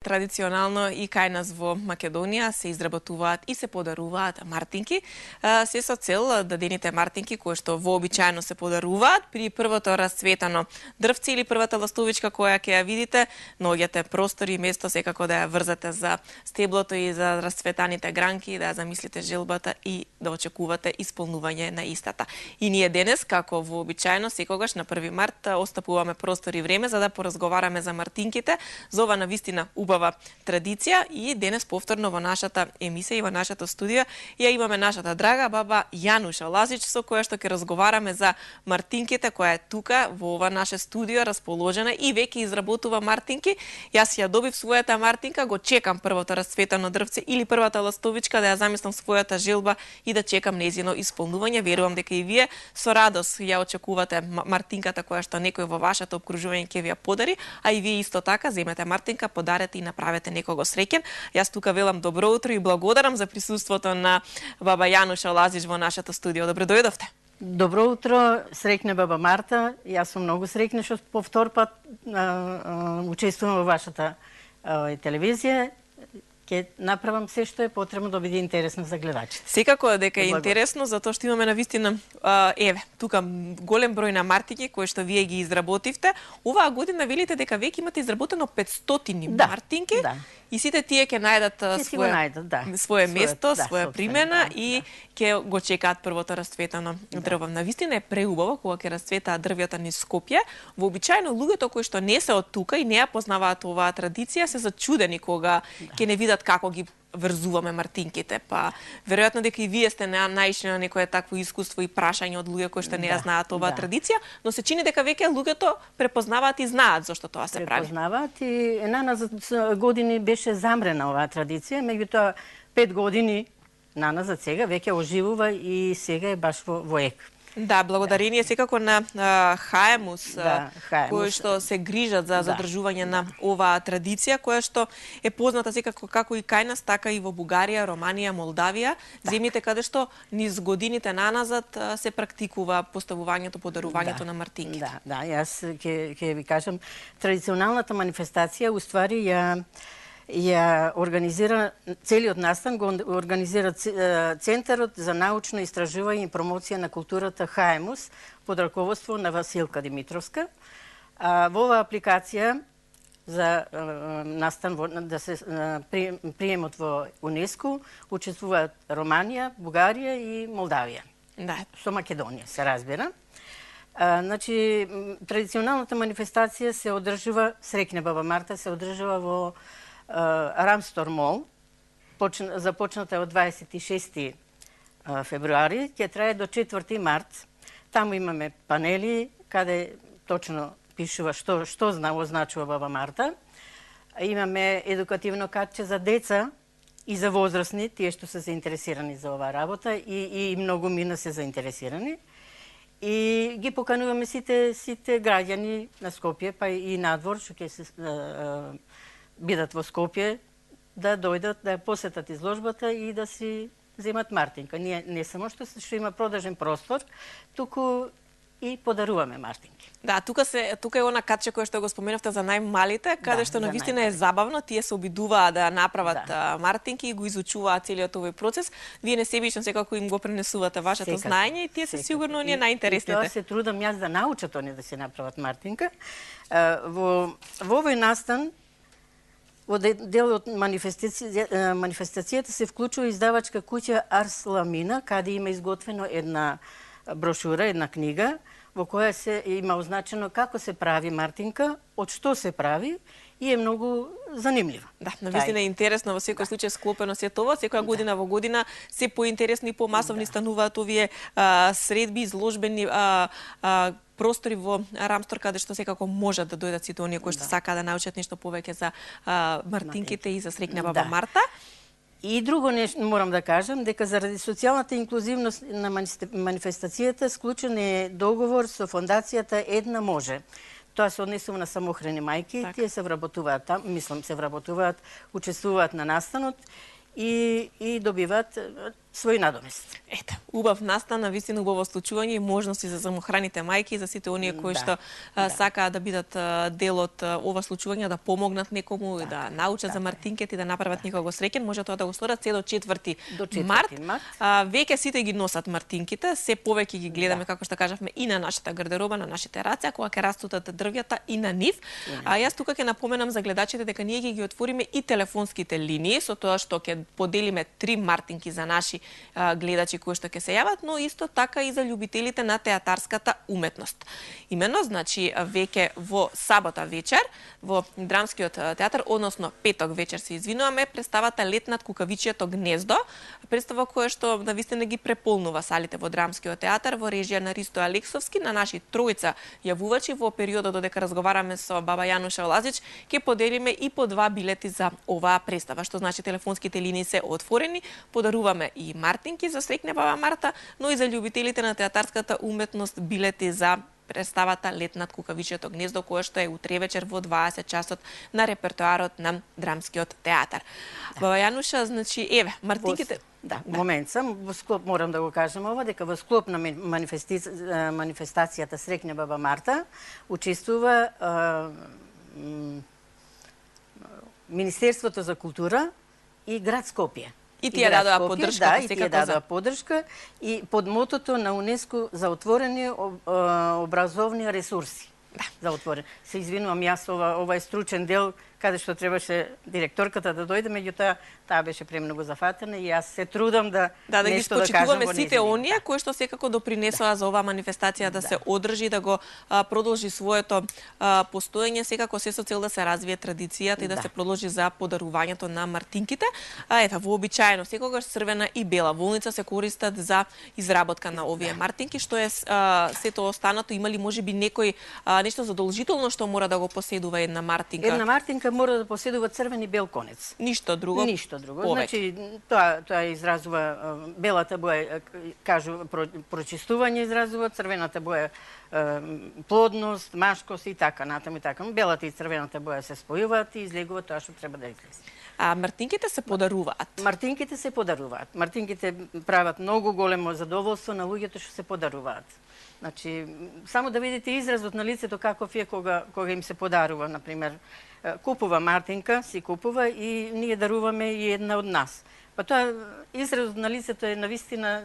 Традиционално и кај нас во Македонија се изработуваат и се подаруваат мартинки, се со цел да дените мартинки кои што вообичаено се подаруваат при првото расцветано дрвце или првата ластовичка која ќе ја видите, наоѓате простор и место секако да ја врзате за стеблото и за расцветаните гранки, да ја замислите желбата и да очекувате исполнување на истата. И ние денес, како вообичаено секогаш на 1 март, остапуваме простор и време за да поразговараме за мартинките, за ова навистина убава традиција, и денес повторно во нашата емисија и во нашето студио ја имаме нашата драга баба Јануша Лазич, со која што ќе разговараме за мартинките, која е тука во ова наше студио расположена и веќе изработува мартинки. Јас ја добив својата мартинка, го чекам првото расцветано дрвце или првата ластовичка да ја замислам својата желба и да чекам нејзино исполнување. Верувам дека и вие со радост ја очекувате мартинката која што некој во вашето обкружување ќе ви ја подари, а и вие исто така земете мартинка, подарете и направете некого среќен. Јас тука велам добро утро и благодарам за присуството на баба Јануша Лазич во нашето студио. Добро дојдовте. Добро утро, среќна баба Марта. Јас сум многу среќна што по втор пат учествувам во вашата телевизија. Ќе направам се што е потребно да биде интересно за гледачите. Секако дека е интересно, затоа што имаме навистина тука голем број на мартинки кои што вие ги изработивте. Оваа година велите дека веќе имате изработено 500 мартинки. Да. И сите тие ќе најдат свое место, своја примена и ќе го чекаат првото расцветано дрво. Навистина е преубаво кога ќе расцветаат дрвјата низ Скопје. Вообичаено луѓето кои што не се од тука и не ја познаваат оваа традиција се зачудени кога ќе не видат како ги врзуваме мартинките, па веројатно дека и вие сте наишли на некое такво искуство и прашање од луѓе кои што не ја знаат оваа традиција, но се чини дека веќе луѓето препознаваат и знаат зошто тоа се прави. Препознаваат и наназад години беше замрена оваа традиција, меѓутоа 5 години наназад сега веќе оживува и сега е баш во ек. Да, благодарение секако на Хаемус, кои што се грижат за задржување на оваа традиција, која што е позната секако како и кај нас, така и во Бугарија, Романија, Молдавија, земјите каде што низ годините наназад се практикува поставувањето, подарувањето на мартинките. Да, јас ќе ви кажам, традиционалната манифестација уствари ја организира целиот настан, го организира Центарот за научно истражување и промоција на културата Хаемус под раководство на Василка Димитровска. Во оваа апликација за настан да се приемот во УНЕСКО учествуваат Романија, Бугарија и Молдавија. Да, со Македонија се разбира. Значи традиционалната манифестација се одржува, среќна баба Марта, се одржува во Рамстор мол, започната од 26 февруари, ќе трае до 4 март. Таму имаме панели каде точно пишува што означува баба Марта. Имаме едукативно катче за деца и за возрастни, тие што се заинтересирани за оваа работа и многу мина се заинтересирани. И ги покануваме сите граѓани на Скопје, па и надвор, што ќе се бидат во Скопје, да дојдат, да ја посетат изложбата и да си земат мартинка. Ние не само што има продажен простор, туку и подаруваме мартинки. Да, тука е она катче кое што го споменавте за најмалите, каде што навистина е забавно, тие се обидуваат да направат мартинки и го изучуваат целиот овој процес. Вие несебично секако им го пренесувате вашето знаење и тие се сигурно не најинтересните. Тоа се трудам јас да научат они да се направат мартинка. Во овој настан во дел од манифестацијата се вклучува издавачка куќа Арсламина, каде има изготвено една брошура, една книга, во која се има означено како се прави мартинка, од што се прави и е многу занимлива. Да, навистина е интересно во секој случај склопено се тоа, секоја година во година се поинтересни и помасовни стануваат овие средби, изложбени простори во Рамстор, каде што секако можат да дојдат сите оние кои што сакаат да научат нешто повеќе за мартинките и за среќна баба Марта. И друго нешто морам да кажам, дека заради социјалната инклузивност на манифестацијата склучен е договор со фондацијата Една може. Тоа се однесува на самохрани мајки, тие се вработуваат там, учествуваат на настанот и добиваат свој надомест. Ете, убав настан, навистина убаво случување и можности за самохраните мајки, за сите оние кои што сакаат да бидат дел од ова случување, да помогнат некому, да научат за мартинките и да направат некого среќен, може тоа да го сторат се до 4 март. Веќе сите ги носат мартинките, се повеќе ги гледаме, како што кажавме, и на нашата гардероба, на нашите раци, кога ќе растутат дрвјата и на нив. Јас тука ќе напоменам за гледачите дека ние ги отвориме и телефонските линии, со тоа што ќе поделиме 3 мартинки за наши гледачи кои што ќе се јават, но исто така и за љубителите на театарската уметност. Имено, значи, веќе во сабота вечер, во Драмскиот театар, односно петок вечер се извинуваме, представата Лет над кукавичието гнездо, представа која што навистина ги преполнува салите во Драмскиот театар во режија на Ристо Алексовски, на наши тројца јавувачи во периодот додека разговараме со баба Јануша Лазич, ќе поделиме и по 2 билети за оваа представа, што значи телефонските линии се отворени, подаруваме и мартинки за среќна баба Марта, но и за љубителите на театарската уметност билети за представата Лет над кукавичието гнездо, која што е утре вечер во 20 часот на репертоарот на Драмскиот театар. Баба Јануша, значи, еве, мартинките... Момент сам, во склоп морам да го кажам ова, дека во склоп на манифестацијата Среќна баба Марта учествува Министерството за култура и град Скопје. И тие дадоа поддршка, и тие дадоа поддршка и под мотото на УНЕСКО за отворени образовни ресурси. За отворени. Се извинувам, јас ова е стручен дел каде што требаше директорката да дојде, меѓутоа таа беше премногу зафатена и јас се трудам да ги почитуваме сите оние кои што секако допринесоа за оваа манифестација да се одржи, да го продолжи своето постоење, секако се со цел да се развие традицијата и да се продолжи за подарувањето на мартинките. Ето, вообичаено секогаш црвена и бела волница се користат за изработка на овие мартинки, што е сето останато, има ли можеби некој нешто задолжително што мора да го поседува една мартинка? Една мартинка мора да поседува црвен и бел конец. Ништо друго? Ништо друго. Значи, тоа изразува белата боја, кажу, прочистување изразува, црвената боја плодност, машкост и така натаму и така. Белата и црвената боја се спојуваат и излегува тоа што треба да излезе. А мартинките се подаруваат? Мартинките се подаруваат. Мартинките прават многу големо задоволство на луѓето што се подаруваат. Значи, само да видите изразот на лицето каков е кога им се подарува, например, купува мартинка, си купува и ние даруваме и една од нас. Па тоа изразот на лицето е навистина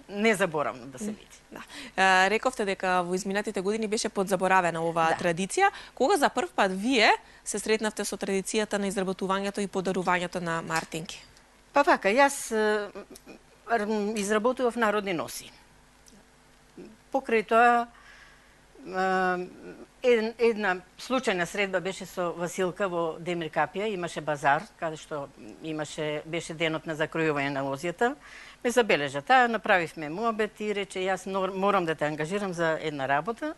незаборавно да се види. Рековте дека во изминатите години беше подзаборавена оваа традиција. Кога за прв пат вие се сретнавте со традицијата на изработувањето и подарувањето на мартинки? Па вака, јас изработував народни носи. Покрај тоа, една случајна средба беше со Василка во Демир Капија, имаше базар, каде што беше денот на закројување на лозјата. Ме забележа таа, направивме муабет и рече, јас морам да те ангажирам за една работа.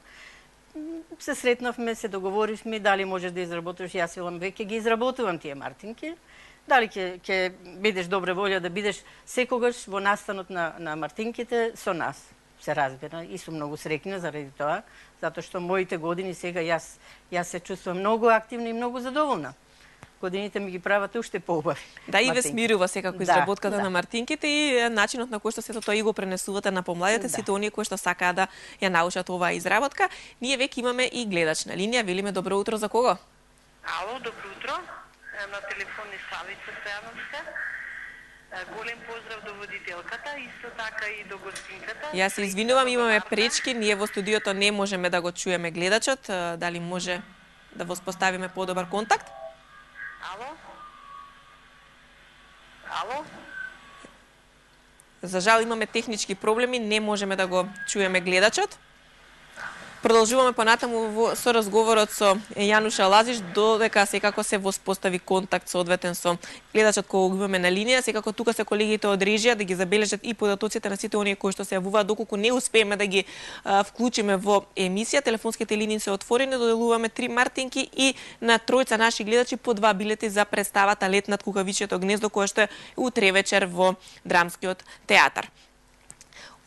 Се сретнавме, се договоривме, дали можеш да изработиш, јас велам, веќе ги изработувам тие мартинки. Дали ќе бидеш добра волја да бидеш секогаш во настанот на мартинките со нас. Се разбира и сум многу среќна заради тоа, затоа што моите години сега јас се чувствувам многу активна и многу задоволна. Годините ми ги прават уште поубави. Да, и ве смирува секако изработката на мартинките и начинот на кој што сето тоа и го пренесувате на помладите, сите оние кои што сакаат да ја научат оваа изработка. Ние веќе имаме и гледач на линија. Велиме добро утро, за кого? Ало, добро утро. На телефон е Савица Стојановска. Голем поздрав до водителката, исто така и до гостинката. Јас се извинувам, имаме пречки, ние во студиото не можеме да го чуеме гледачот. Дали може да воспоставиме подобар контакт? Ало? Ало? За жал имаме технички проблеми, не можеме да го чуеме гледачот. Продолжуваме понатаму со разговорот со Јануша Лазиш, додека секако се воспостави контакт соодветен со гледачот кој го имаме на линија. Секако тука се колегите од режија да ги забележат и податоците на сите оние кои што се јавуваат, доколку не успееме да ги вклучиме во емисија. Телефонските линии се отворени, доделуваме 3 мартинки и на тројца наши гледачи по 2 билети за представата Лет над кукавичието гнездо, која што е утре вечер во Драмскиот театар.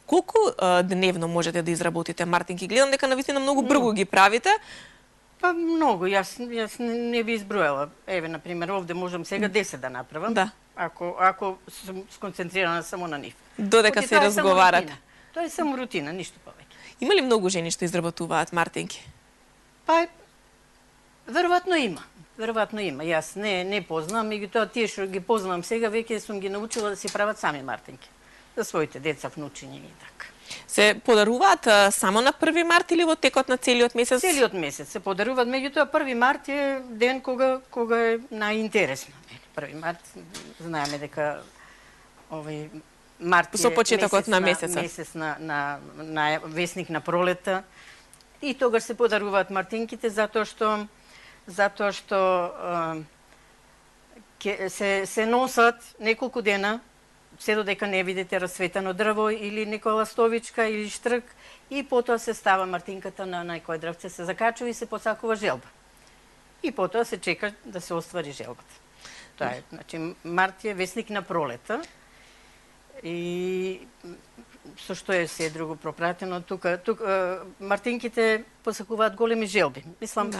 Колку дневно можете да изработите мартинки? Гледам дека навистина многу брзо ги правите. Па многу, јас не би избројала. Еве, на пример, овде можам сега 10 да направам. Да. Ако сум сконцентрирана само на нив. Додека се разговарате. Тоа е само рутина, ништо повеќе. Има ли многу жени што изработуваат мартинки? Па, веројатно има. Веројатно има. Јас не познам, меѓутоа тие што ги познавам сега, веќе сум ги научила да си прават сами мартинки. За своите деца, внучиња и така. Се подаруваат само на 1 март или во текот на целиот месец? Целиот месец се подаруваат, меѓутоа 1 март е ден кога е најинтересно. 1 март знаеме дека март со почетокот на месецот. Месец на весник на пролета. И тогаш се подаруваат мартинките затоа што се носат неколку дена се додека не видите расцветано дрво или некоја ластовичка или штрк и потоа се става мартинката на некој дрвце, се закачува и се посакува желба. И потоа се чека да се оствари желбата. Тоа е, значи, март е весник на пролета и со што е се друго пропратено, тука мартинките посакуваат големи желби. Мислам,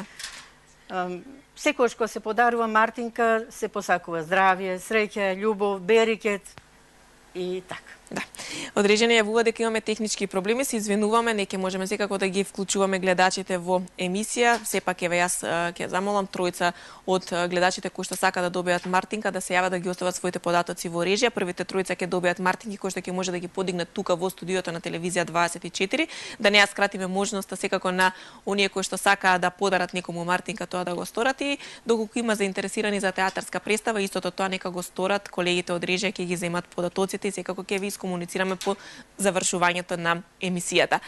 секојаш кога се подарува мартинка, се посакува здравје, среќа, љубов, берикет и така. Да. Одреđene јавува дека имаме технички проблеми, се извинуваме, не ќе можеме секако да ги вклучуваме гледачите во емисија. Сепак еве јас ќе замолам тројца од гледачите кои што сака да добијат мартинка да се јават да ги остават своите податоци во режија. Првите тројца ќе добијат мартинки кои што ќе може да ги подигнат тука во студиото на телевизија 24, да не ја скратиме можноста секако на оние кои што сакаат да подарат некому мартинка тоа да го сторат и доколку има заинтересирани за театарска представа, истото тоа нека го сторат, колегите од режија ќе ги земат податоците и секако ќе ви комуницираме по завршувањето на емисијата.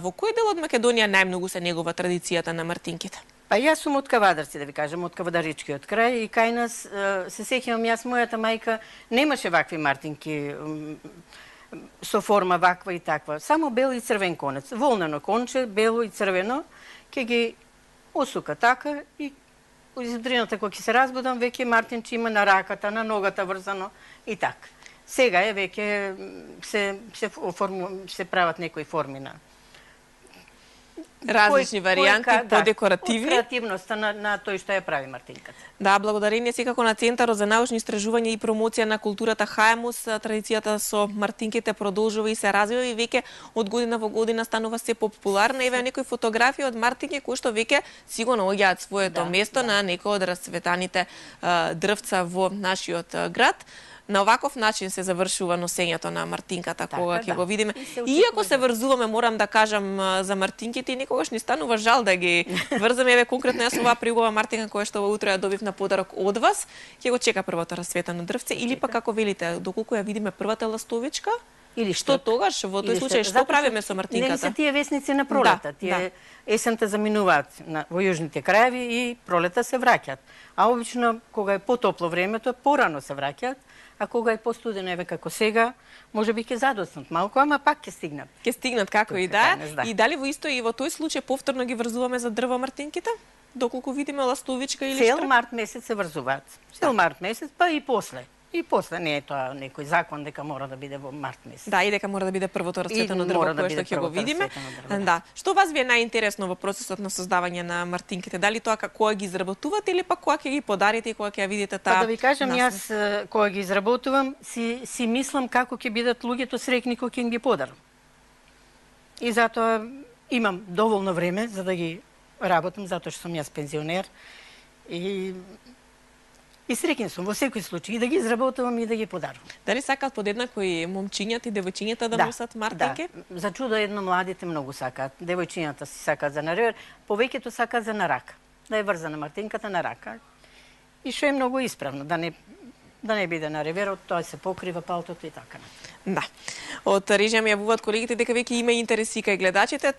Во кој дел од Македонија најмногу се негува традицијата на мартинките? Па јас сум од Кавадарци, да ви кажам, од Кавадаричкиот крај и кај нас се сеќавам јас, мојата мајка немаше вакви мартинки со форма ваква и таква, само бел и црвен конец, волнено конче, бело и црвено, ќе ги осука така и изудрината кога ќе се разбудам, веќе мартинче има на раката, на ногата врзано и така. Сега е веќе се прават некои форми на различни варијанти, по-декоративни. Креативноста на тој што ја прави мартинката. Да, благодарение секако на Центарот за научни истражувања и промоција на културата Хаемус, традицијата со мартинките продолжува и се развива и веќе од година во година станува се популарна. Еве некои фотографии од мартинки кои што веќе сигурно оѓаат своето место на некој од расцветаните дрвца во нашиот град. На оваков начин се завршува носењето на мартинката кога ќе го видиме. Иако се врзуваме, морам да кажам за мартинките, и некогаш ни станува жал да ги врзаме. Еве конкретно јас оваа пригова мартинка која што во утро ја добив на подарок од вас, ќе го чека првото расцветано дрвце или пак како велите, доколку ја видиме првата ластовичка, или што тогаш во тој случај што правиме со мартинката? Нели се тие весници на пролета, тие есента заминуваат во јужните краеви и пролета се враќаат. А обично кога е потопло времето, порано се враќаат. А кога е постудено, еве како сега, може би ќе задоснат малку, ама пак ќе стигнат. Ќе стигнат како и да. И дали во исто и во тој случај повторно ги врзуваме за дрво мартинките? Доколку видиме ластовичка или цел март месец се врзуваат. Цел март месец, па и после. И после не е тоа некој закон дека мора да биде во март месец. Да, и дека мора да биде првото расцветено дрво кое што ќе го видиме. Да. Што вас ви е најинтересно во процесот на создавање на мартинките? Дали тоа кога ги изработувате или пак кога ќе ги подарите и кога ќе ја видите таа? Па да ви кажам, јас кога ги изработувам, си мислам како ќе бидат луѓето среќни кога ќе ги подарам. И затоа имам доволно време за да ги работам, затоа што сум јас пензионер и среќен сум во секој случај и да ги изработувам и да ги подарувам. Дали сакаат подеднакво и момчињата и девојчињата да носат мартинки? Да, за чудо едно младите многу сакаат. Девојчињата си сакаат за на ревер, повеќето сакаат за на рака. Да е врзана мартинката на рака. И што е многу исправно, да не биде на реверот, тоа се покрива палтото и така. Да. Од режија ми јавуваат колегите дека веќе има интереси кај гледачите.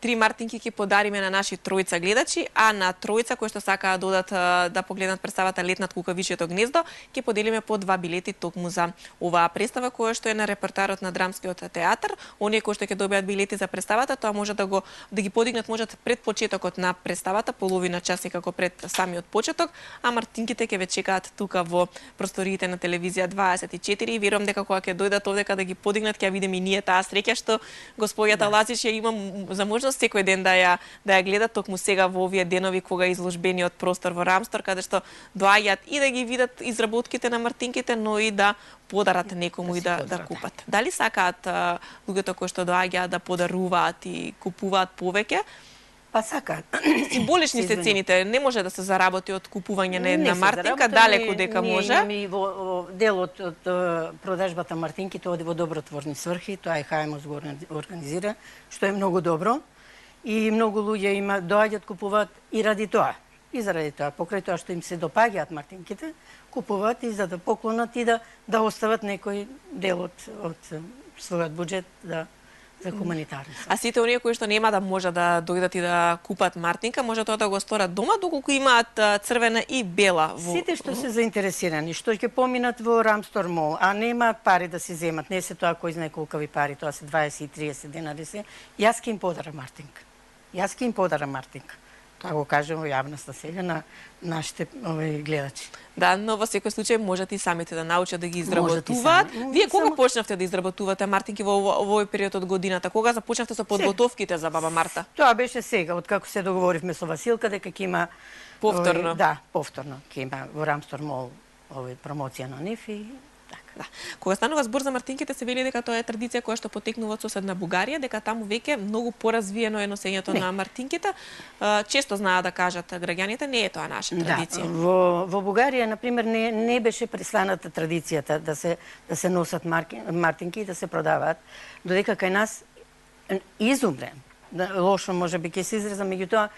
Три мартинки ќе подариме на наши тројца гледачи, а на тројца кои што сакаат да одат да погледнат представата Лет над кукавичјето гнездо, ќе поделиме по 2 билети токму за оваа представа која што е на репертоарот на Драмскиот театар. Оние кои што ќе добијат билети за представата, тоа може да ги подигнат можат пред почетокот на представата, половина час како пред самиот почеток, а мартинките ќе ве чекаат тука во просториите на телевизија 24 и верувам дека кога ќе дојдат овде додека да ги подигнат, ќе ја видиме и ние таа среќа што господјата Лазич ја имам за можност секој ден да ја гледат, токму сега во овие денови кога е изложбениот простор во Рамстор, каде што доаѓаат и да ги видат изработките на мартинките, но и да подарат некому и да купат. Дали сакаат луѓето кои што доаѓаат да подаруваат и купуваат повеќе? Па сакаат. Символични се цените, не може да се заработи од купување на една мартинка, далеку дека може. Ние во делот од продажбата мартинките оди во добротворни сврхи, тоа е ХМОС го организира, што е многу добро и многу луѓе доаѓаат купуваат и ради тоа. И заради тоа, покрај тоа што им се допаѓаат мартинките, купуваат и за да поклонат и да остават некој дел од својот буџет за хуманитарни. А сите оние кои што нема да може да дојдат и да купат мартинка, може тоа да го сторат дома, доколку имаат црвена и бела. Сите што се заинтересирани, што ќе поминат во Рамстор мол, а немаат пари да си земат, не се тоа кој знае колкави пари, тоа се 20 и 30 денари се, јас ќе им подарам мартинка. Јас ќе им подарам мартинка. Тоа го кажем во јавноста сега на нашите гледачи. Да, но во секој случај можете и самите да научат да ги изработуваат. Вие кога почнавте да изработувате мартинки во овој период од годината? Кога започнавте со подготовките за баба Марта? Тоа беше сега, откако се договоривме со Василка дека ќе има повторно. Повторно ќе има во Рамстор мол промоција на нив и така. Да. Кога станува збор за мартинките, се вели дека тоа е традиција која што потекнува од соседна Бугарија, дека таму веќе многу поразвиено е носењето на мартинките. Често знаат да кажат граѓаните, не е тоа наша традиција. Да, во Бугарија, например, не беше престаната традицијата да се носат мартинки и да се продаваат, додека кај нас изумре. Лошо можеби ќе се изразам, меѓутоа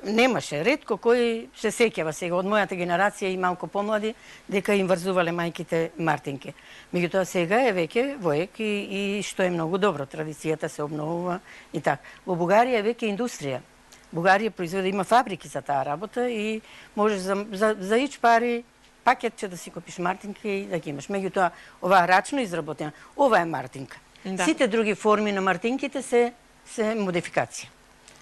немаше. Ретко кој се сеќава сега од мојата генерација и малку помлади дека им врзувале мајките мартинки. Меѓутоа сега е веќе воек и што е многу добро, традицијата се обновува и така. Во Бугарија е веќе индустрија. Бугарија производи, има фабрики за таа работа и можеш за ич пари пакетче да си купиш мартинки и да ги имаш. Меѓутоа оваа рачно изработена, ова е мартинка. Да. Сите други форми на мартинките се модификација.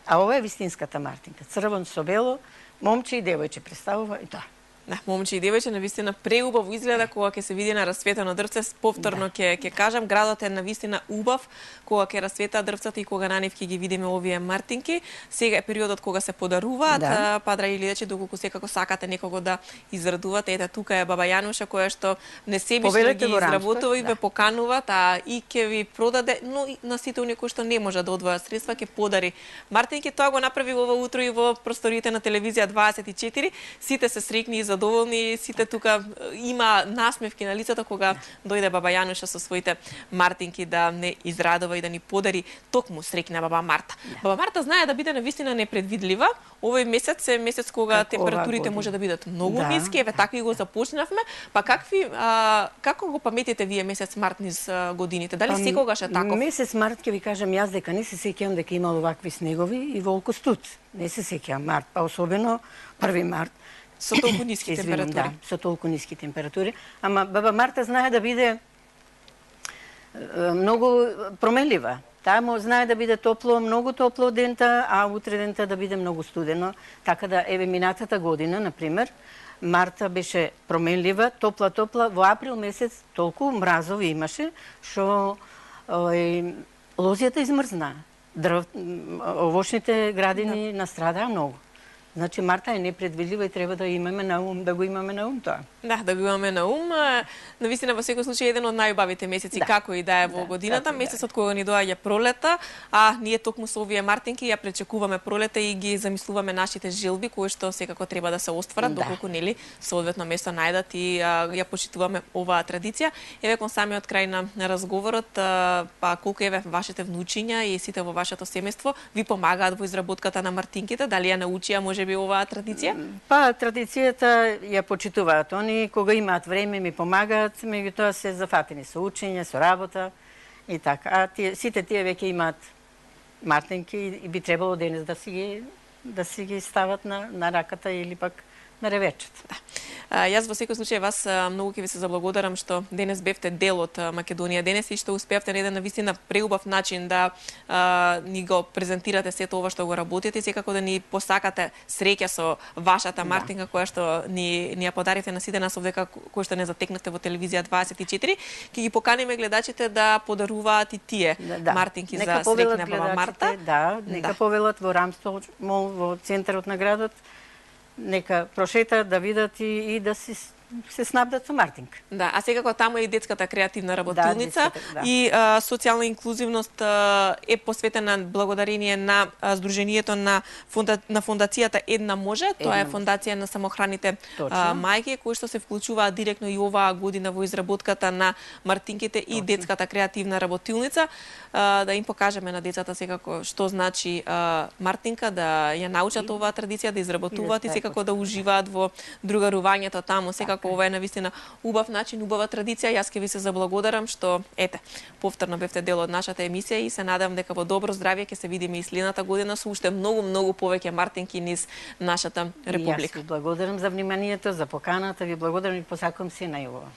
А ова е вистинската мартинка. Црвен со бело, момче и девојче представува и тоа. Да, момче и девојче навистина преубаво изгледа кога ќе се види на расветено дрвце. Повторно ќе кажам, градот е навистина убав кога ќе расветаат дрвцата и кога на нив ќе ги видиме овие мартинки. Сега е периодот кога се подаруваат, па драги гледачи, доколку секако сакате некого да израдувате, ете тука е баба Јануша која што не себично ги изработува и ве покануваат, а и ќе ви продаде, но и на сите оние кои што не може да одвојат средства ќе подари мартинки. Тоа го направи ова утро и во просториите на телевизија 24. Сите се среќни и задоволни, сите тука има насмевки на лицата кога дојде баба Јануша со своите мартинки да не израдува и да ни подари токму среќна баба Марта. Баба Марта знае да биде навистина непредвидлива. Овој месец е месец кога температурите може да бидат многу ниски, еве така и го започнавме. Па како го паметите вие месец март низ годините? Дали секогаш е таков? Месец март ќе ви кажам јас дека не се сеќавам дека имало вакви снегови и волку студ. Не се сеќавам март, па особено 1 март. Со толку ниски температури. Да, со толку ниски температури. Ама баба Марта знае да биде многу променлива. Таму знае да биде топло, многу топло дента, а утре дента да биде многу студено. Така да, еве, минатата година, например, марта беше променлива, топла, во април месец толку мразови имаше, што лозјата измрзна. Овошните градини настрадаа многу. Значи марта е непредвидлива и треба да имаме на ум, да го имаме на ум тоа. Да, да го имаме на ум. Навистина во секој случај еден од најубавите месеци како и да е во годината, месецот кога ни доаѓа пролета, а ние токму со овие мартинки ја пречекуваме пролета и ги замислуваме нашите желби кои што секако треба да се остварат, доколку нели соодветно место најдат и ја почитуваме оваа традиција. Еве кон самиот крај на разговорот, па колку еве вашите внучиња и сите во вашето семејство ви помагаат во изработката на мартинките, дали ја научија може би оваа традиција? Па традицијата ја почитуваат они, кога имаат време ми помагаат, меѓутоа се зафатени со учење, со работа и така. А сите тие веќе имаат мартинки и би требало денес да си ги стават на раката или пак на ревечето. Јас во секој случај вас многу ќе ви се заблагодарам што денес бевте дел од Македонија денес и што успеавте на еден навистина преубав начин да ни го презентирате сето ова што го работите и секако да ни посакате среќа со вашата Мартинка која што ни ја подарите на сите нас овдека кои што не затекнате во телевизија 24. Ќе ги поканиме гледачите да подаруваат и тие Мартинки за среќна баба Марта. Нека повелат во Рамстор мол во центарот на градот. Нека прошетаат да видат и да се снабдат со Мартинка. Да, а секако таму е и детската креативна работилница и социјална инклузивност е посветена благодарение на Сдруженијето на фондацијата Една може, тоа е фондација на самохраните мајки кои што се вклучуваат директно и оваа година во изработката на Мартинките и детската креативна работилница, да им покажеме на децата секако што значи Мартинка, да ја научат оваа традиција, да изработуваат и секако да уживаат во другарувањето таму. Секако ова е навистина убав начин, убава традиција. Јас ќе ви се заблагодарам што повторно бевте дел од нашата емисија и се надам дека во добро здравје ќе се видиме и следната година со уште многу повеќе Мартинки низ нашата република. Јас ви благодарам за вниманието, за поканата, ви благодарам и посакувам се најубаво.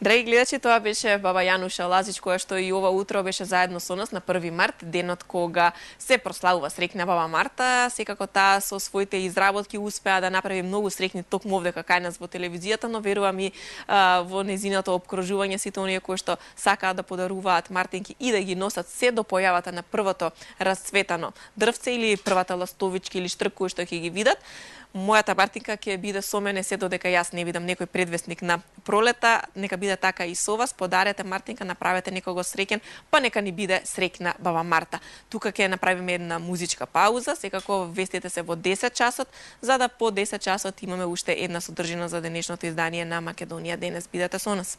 Драги гледачи, тоа беше баба Јануша Лазич која што и ова утро беше заедно со нас на 1 март, денот кога се прославува среќна баба Марта. Секако таа со своите изработки успеа да направи многу среќни токму овдека кај нас во телевизијата, но верувам и во незиното опкружување сите оние кои што сакаат да подаруваат Мартинки и да ги носат се до појавата на првото расцветано дрвце или првата ластовичка или штрк кој што ќе ги видат. Мојата Мартинка ќе биде со мене се додека јас не видам некој предвестник на пролета. Нека биде така и со вас. Подарете Мартинка, направете некого среќен, па нека ни биде среќна баба Марта. Тука ќе направиме една музичка пауза. Секако вестите се во 10 часот, за да по 10 часот имаме уште една содржина за денешното издание на Македонија денес. Бидете со нас.